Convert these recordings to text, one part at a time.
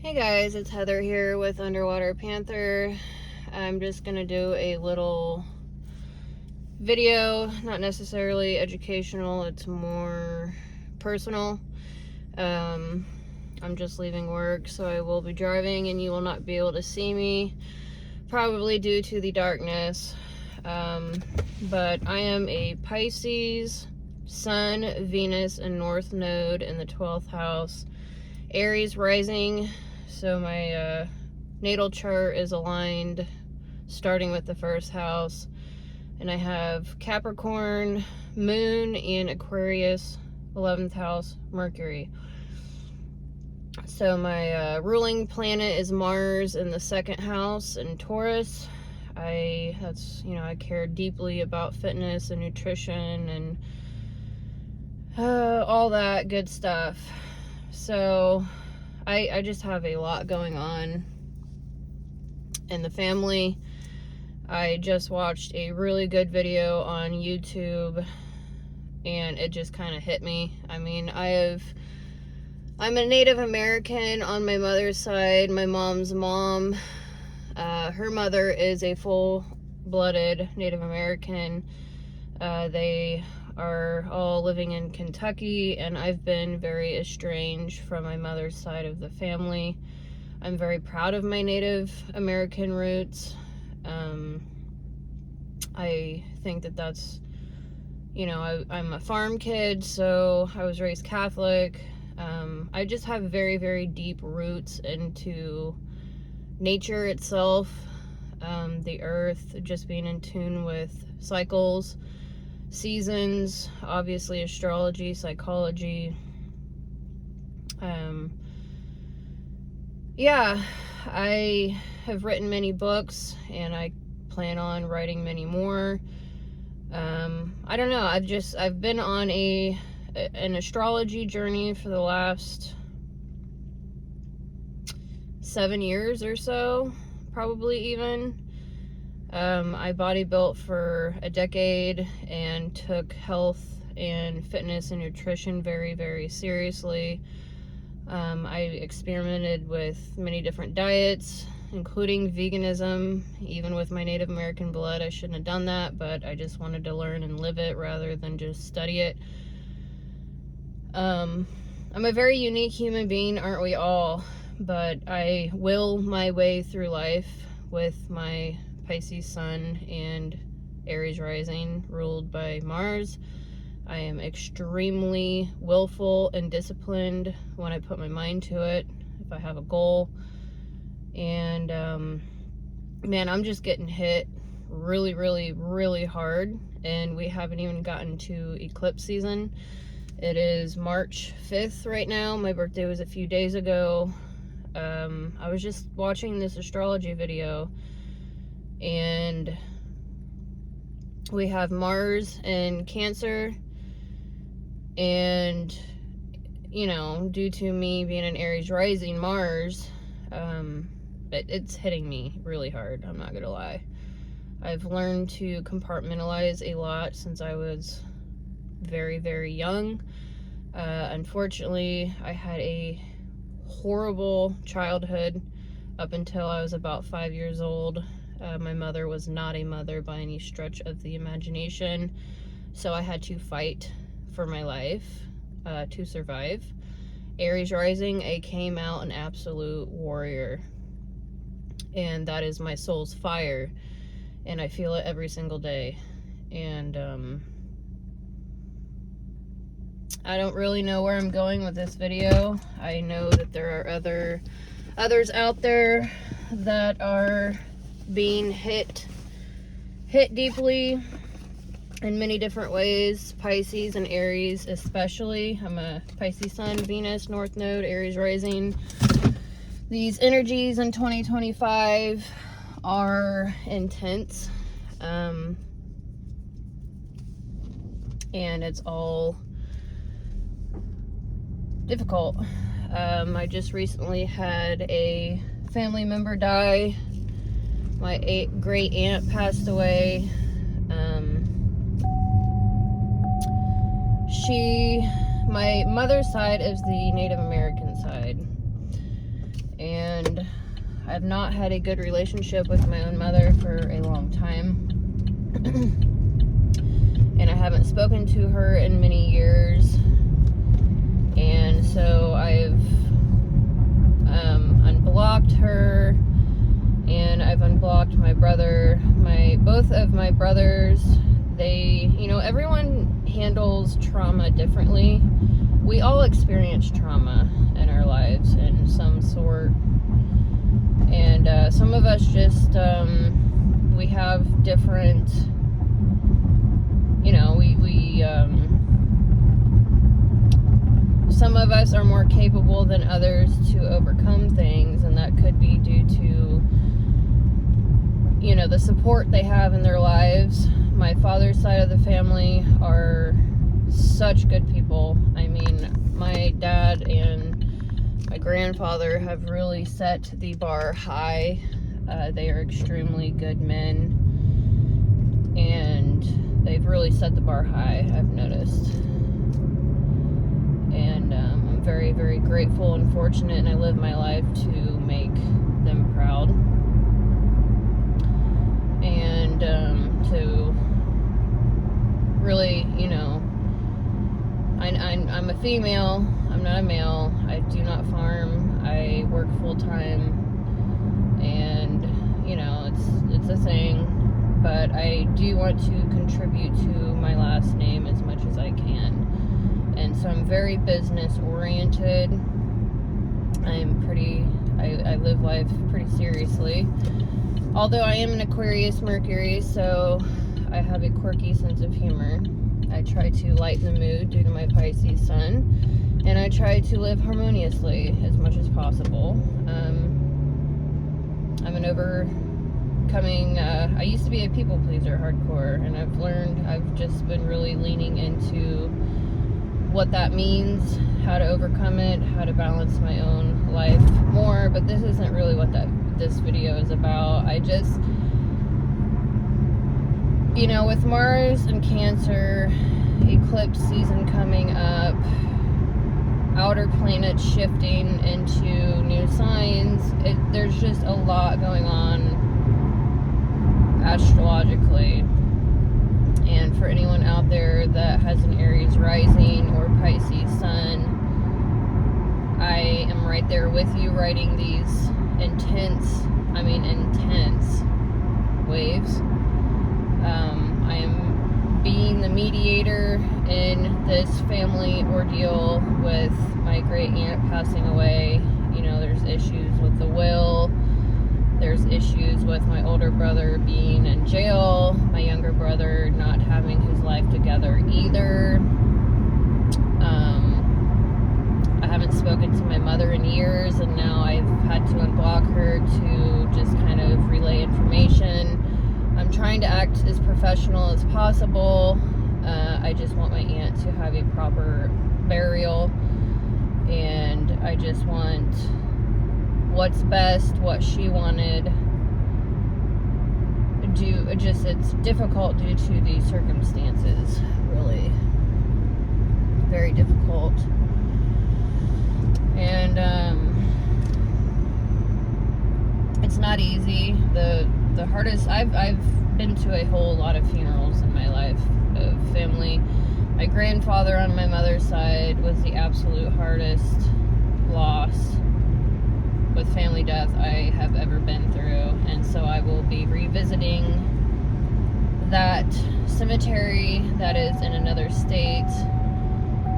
Hey guys, it's Heather here with Underwater Panther. I'm just gonna do a little video, not necessarily educational, it's more personal. I'm just leaving work, so I will be driving and you will not be able to see me, probably due to the darkness. But I am a Pisces, Sun, Venus, and North Node in the 12th house, Aries rising. So my natal chart is aligned starting with the first house, and I have Capricorn, Moon, and Aquarius, 11th house, Mercury. So my ruling planet is Mars in the 2nd house in Taurus. I care deeply about fitness and nutrition and all that good stuff. So I just have a lot going on in the family. I just watched a really good video on YouTube and it just kind of hit me. I mean, I'm a Native American on my mother's side. My mom's mom, her mother is a full-blooded Native American. They are all living in Kentucky, and I've been very estranged from my mother's side of the family. I'm very proud of my Native American roots. I think that's, I'm a farm kid, so I was raised Catholic. I just have very, very deep roots into nature itself, the earth, just being in tune with cycles, seasons, obviously astrology, psychology. Yeah, I have written many books and I plan on writing many more. I don't know, I've been on an astrology journey for the last 7 years or so, probably even. I bodybuilt for a decade and took health and fitness and nutrition very, very seriously. I experimented with many different diets, including veganism. Even with my Native American blood, I shouldn't have done that, but I just wanted to learn and live it rather than just study it. I'm a very unique human being, aren't we all? But I will my way through life with my Pisces sun and Aries rising ruled by Mars. I am extremely willful and disciplined when I put my mind to it, if I have a goal. And man, I'm just getting hit really, really, really hard, and we haven't even gotten to eclipse season. It is March 5th right now. My birthday was a few days ago. I was just watching this astrology video, and we have Mars in Cancer, and due to me being an Aries rising Mars, it's hitting me really hard, I'm not gonna lie. I've learned to compartmentalize a lot since I was very, very young. Unfortunately, I had a horrible childhood up until I was about 5 years old. My mother was not a mother by any stretch of the imagination, so I had to fight for my life to survive. Aries rising, I came out an absolute warrior, and that is my soul's fire, and I feel it every single day. And I don't really know where I'm going with this video. I know that there are others out there that are being hit deeply in many different ways. Pisces and Aries especially. I'm a Pisces sun, Venus, North Node, Aries rising. These energies in 2025 are intense. And it's all difficult. I just recently had a family member die. My great aunt passed away. My mother's side is the Native American side, and and I've not had a good relationship with my own mother for a long time. And I haven't spoken to her in many years. And so I've unblocked her, and I've unblocked my brother. Both of my brothers, they, everyone handles trauma differently. We all experience trauma in our lives in some sort. And some of us just, we have different, some of us are more capable than others to overcome things, and that could be due to, the support they have in their lives. My father's side of the family are such good people. I mean, my dad and my grandfather have really set the bar high. They are extremely good men, and they've really set the bar high, I've noticed. And I'm very, very grateful and fortunate, and I live my life to make them proud. And to really, I'm a female, I'm not a male, I do not farm, I work full-time, and, it's a thing, but I do want to contribute to my last name as much as I can. And so I'm very business oriented. I live life pretty seriously. Although I am an Aquarius Mercury, so I have a quirky sense of humor. I try to lighten the mood due to my Pisces sun, and I try to live harmoniously as much as possible. I'm an overcoming, I used to be a people pleaser hardcore, and I've just been really leaning into what that means, how to overcome it, how to balance my own life more. But this isn't really what this video is about. I just, with Mars and Cancer, eclipse season coming up, outer planets shifting into new signs, there's just a lot going on astrologically. And for anyone out there that has an Aries rising or Pisces sun, I am right there with you, riding these intense waves. I am being the mediator in this family ordeal with my great aunt passing away. There's issues with the will. There's issues with my older brother being in jail, my younger brother not having his life together either. I haven't spoken to my mother in years, and now I've had to unblock her to just kind of relay information. I'm trying to act as professional as possible. I just want my aunt to have a proper burial, and I just want what's best, what she wanted. It's difficult due to the circumstances, really. Very difficult. And it's not easy. The hardest, I've been to a whole lot of funerals in my life of family. My grandfather on my mother's side was the absolute hardest loss with family death I have ever been through, and so I will be revisiting that cemetery that is in another state,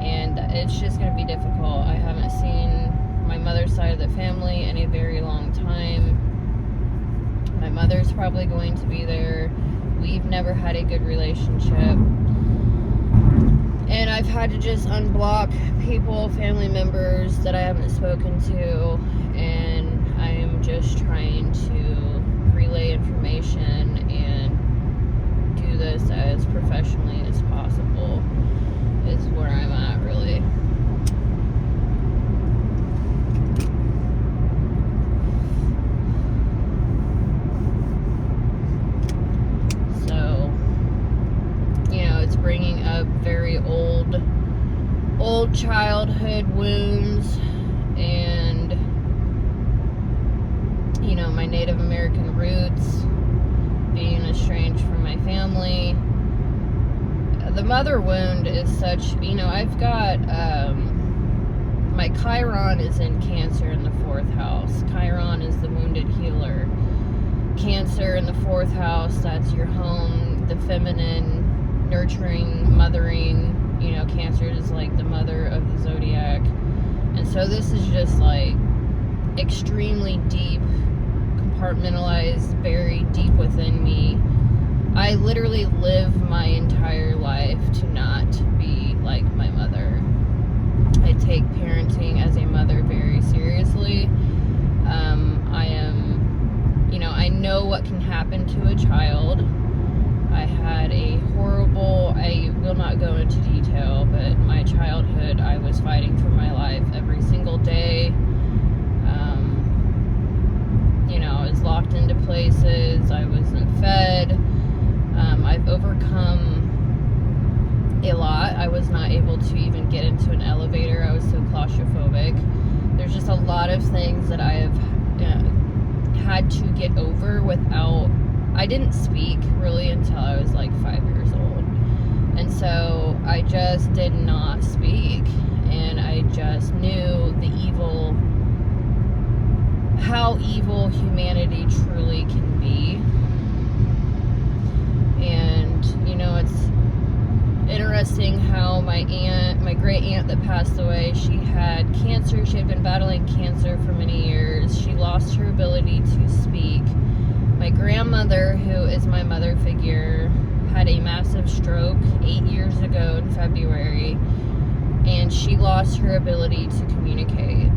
and it's just going to be difficult. I haven't seen my mother's side of the family in a very long time. My mother's probably going to be there. We've never had a good relationship, and I've had to just unblock people, family members that I haven't spoken to, and I'm just trying to relay information and do this as professionally as possible is where I'm at, really. So, it's bringing up very old childhood wounds, and mother wound is such, you know, I've got, my Chiron is in Cancer in the 4th house. Chiron is the wounded healer. Cancer in the 4th house, that's your home, the feminine, nurturing, mothering. You know, Cancer is like the mother of the zodiac. And so this is just like extremely deep, compartmentalized, buried deep within me. I literally live my entire life to not be like my mother. I take parenting as a mother very seriously. I am, you know, I know what can happen to a child. I had a horrible, I will not go into detail, but my childhood, I was fighting for my life every single day. You know, I was locked into places, I wasn't fed. I've overcome a lot. I was not able to even get into an elevator. I was so claustrophobic. There's just a lot of things that I have had to get over without, I didn't speak really until I was like 5 years old. And so I just did not speak, and I just knew the evil, how evil humanity truly can be. And, you know, it's interesting how my great aunt that passed away, she had cancer. She had been battling cancer for many years. She lost her ability to speak. My grandmother, who is my mother figure, had a massive stroke 8 years ago in February, and she lost her ability to communicate.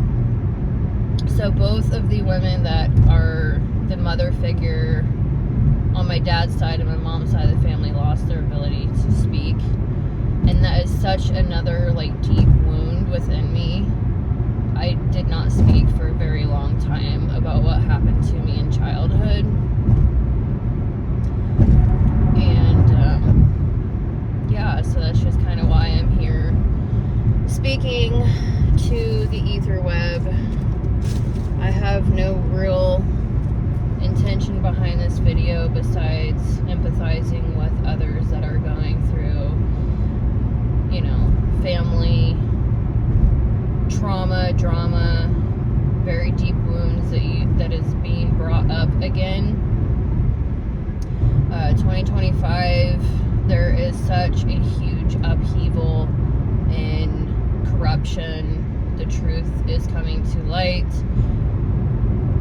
So both of the women that are the mother figure on my dad's side and my mom's side of the family lost their ability to speak. And that is such another like deep wound within me. I did not speak for a very long time about what happened to me in childhood. And yeah, so that's just kind of why I'm here speaking to the ether web. I have no real intention behind this video besides empathizing with others that are going through, you know, family trauma, drama, very deep wounds that is being brought up again. 2025, there is such a huge upheaval in corruption. The truth is coming to light.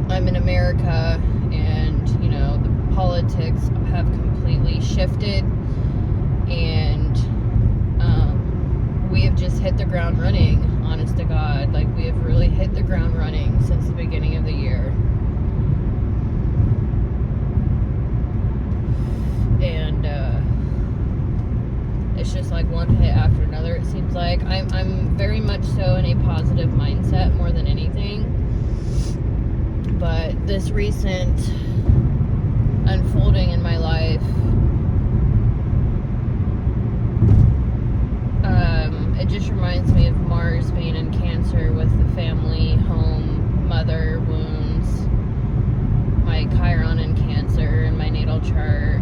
I'm in America, and, you know, the politics have completely shifted, and we have just hit the ground running, honest to God. Like, we have really hit the ground running since the beginning of the year. And it's just like one hit after another, it seems like. I'm very much so in a positive mindset more than anything. But this recent unfolding in my life, it just reminds me of Mars being in Cancer with the family, home, mother wounds, my Chiron in Cancer in my natal chart.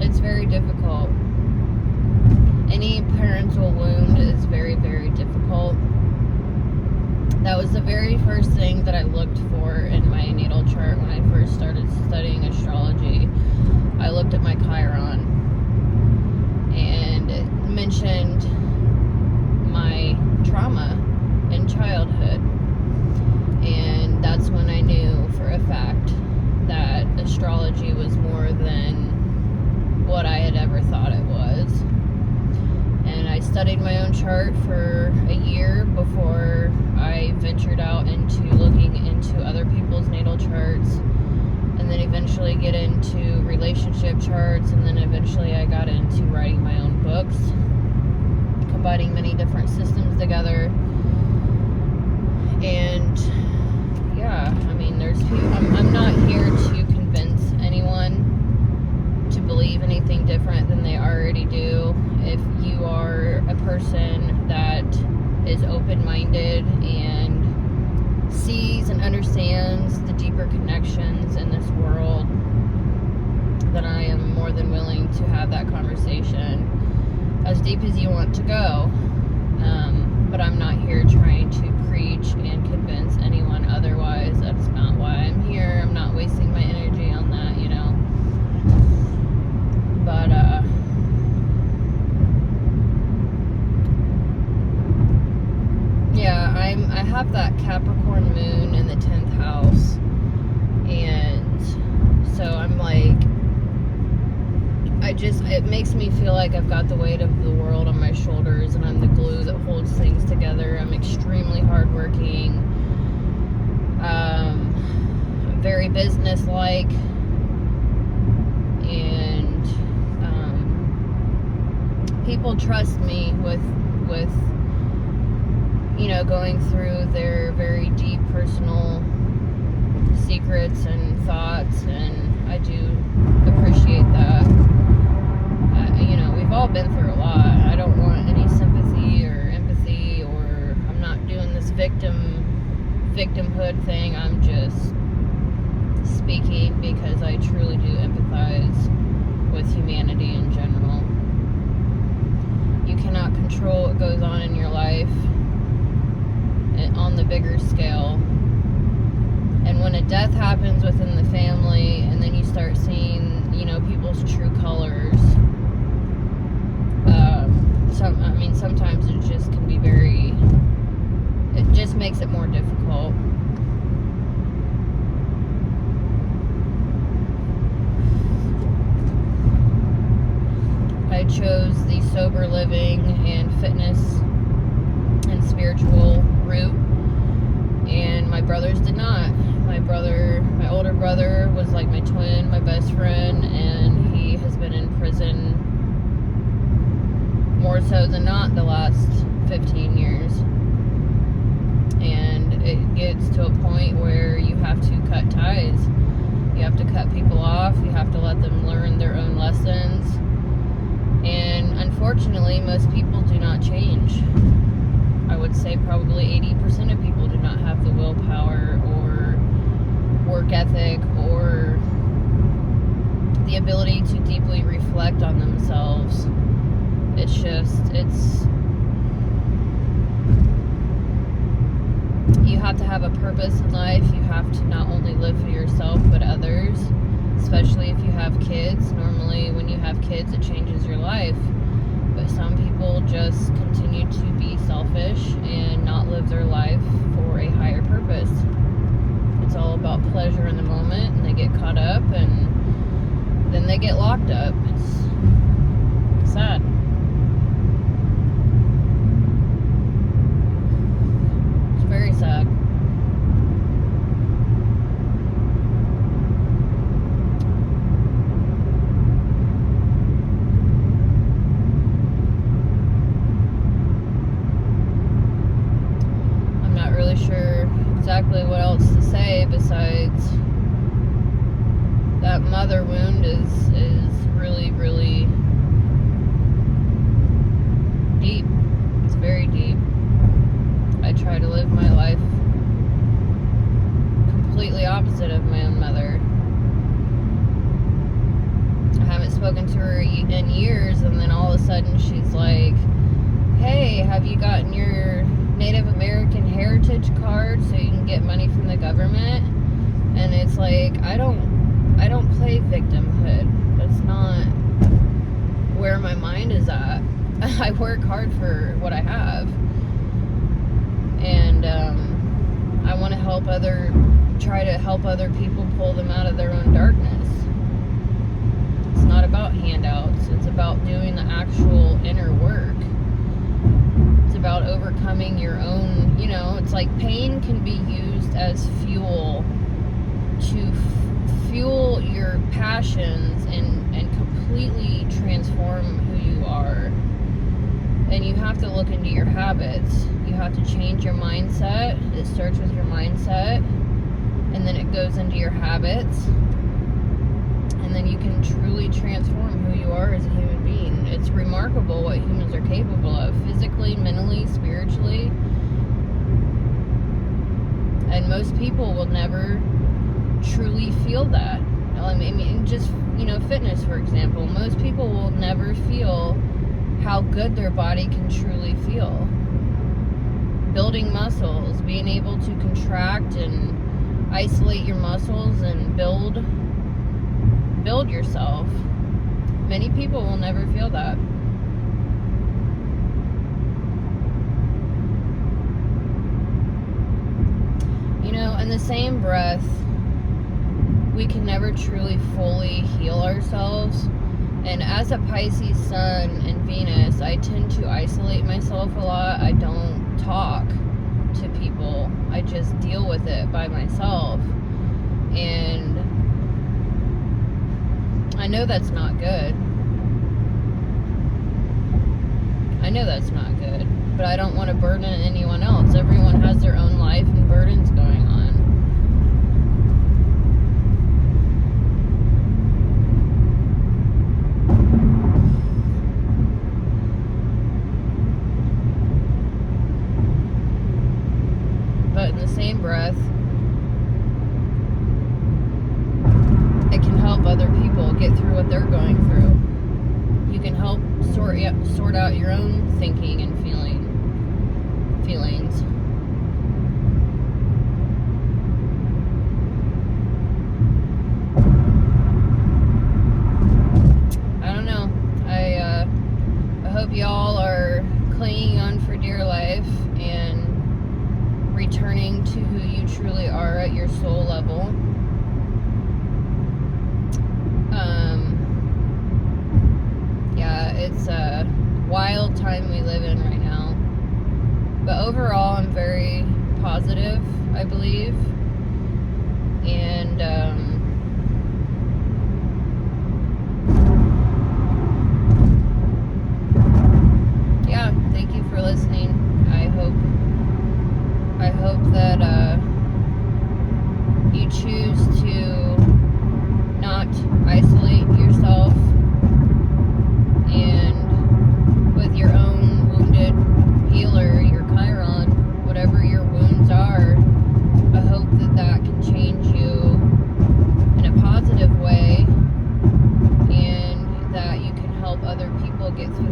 It's very difficult. Any parental wound is very, very difficult. That was the very first thing that I looked for in my natal chart when I first started studying astrology. I looked at my Chiron, and it mentioned my trauma in childhood. And that's when I knew for a fact that astrology was more than what I had ever thought it was. And I studied my own chart for a year before I ventured out into looking into other people's natal charts, and then eventually get into relationship charts, and then eventually I got into writing my own books, combining many different systems together. And yeah, I mean, I'm not here to convince anyone to believe anything different than they already do. If you are a person that is open-minded and sees and understands the deeper deeper connections in this world, then I am more than willing to have that conversation as deep as you want to go. But I'm not here trying to preach and convince anyone otherwise. That's not why I'm here. I'm not wasting my energy on that, you know. But, yeah, I have that Capricorn moon in the 10th house. And so I'm like, it makes me feel like I've got the weight of the world on my shoulders and I'm the glue that holds things together. I'm extremely hardworking. I'm very businesslike. And people trust me with you know, going through their very deep personal secrets and thoughts, and I do appreciate that. You know, we've all been through a lot. I don't want any sympathy or empathy, or I'm not doing this victimhood thing. I'm just speaking because I truly do empathize with humanity in general. You cannot control what goes on in your life on the bigger scale. And when a death happens within the family, and then you start seeing, you know, people's true colors, sometimes it just can be it just makes it more difficult. I chose the sober living and fitness and spiritual route, and my brothers did not. My older brother was like my twin, my best friend, and he has been in prison more so than not the last 15 years. And it gets to a point where you have to cut ties. You have to cut people off. You have to let them learn their own lessons. And unfortunately, most people do not change. I would say probably 80% of people do not have the willpower or work ethic or the ability to deeply reflect on themselves. You have to have a purpose in life. You have to not only live for yourself, but others, especially if you have kids. Normally, when you have kids, it changes your life. But some people just continue to be selfish and not live their life for a higher purpose. It's all about pleasure in the moment, and they get caught up, and then they get locked up. It's sad. It's very sad. Sure exactly what else to say besides that mother wound is really, really deep. It's very deep. I try to live my life completely opposite of my own mother. I haven't spoken to her in years, and then all of a sudden she's like, hey, have you gotten your Native American heritage card so you can get money from the government? And it's like, I don't play victimhood. That's not where my mind is at. I work hard for what I have, and I want to try to help other people pull them out of their own darkness. It's not about handouts. It's about doing the actual inner work. It's about overcoming your own, you know, it's like pain can be used as fuel to fuel your passions and completely transform who you are. And you have to look into your habits. You have to change your mindset. It starts with your mindset, and then it goes into your habits, and then you can truly transform who you are as a human being. It's remarkable what humans are capable of, physically, mentally, spiritually. And most people will never truly feel that. I mean, just, you know, fitness, for example. Most people will never feel how good their body can truly feel. Building muscles, being able to contract and isolate your muscles and build yourself. Many people will never feel that. You know, in the same breath, we can never truly fully heal ourselves. And as a Pisces sun and Venus, I tend to isolate myself a lot. I don't talk to people. I just deal with it by myself. And I know that's not good. I know that's not good. But I don't want to burden anyone else. Everyone has their own life and burdens going on. But in the same breath, it can help other people get through what they're going through. You can help sort out your own thinking and feelings. I don't know. I hope y'all are clinging on for dear life and returning to who you truly are at your soul level. Yeah, it's a wild time we live in right now. But overall, I'm very positive, I believe. And, yeah, thank you for listening. I hope that you choose to not isolate yourself, and with your own wounded healer, your Chiron, whatever your wounds are, I hope that can change you in a positive way, and that you can help other people get through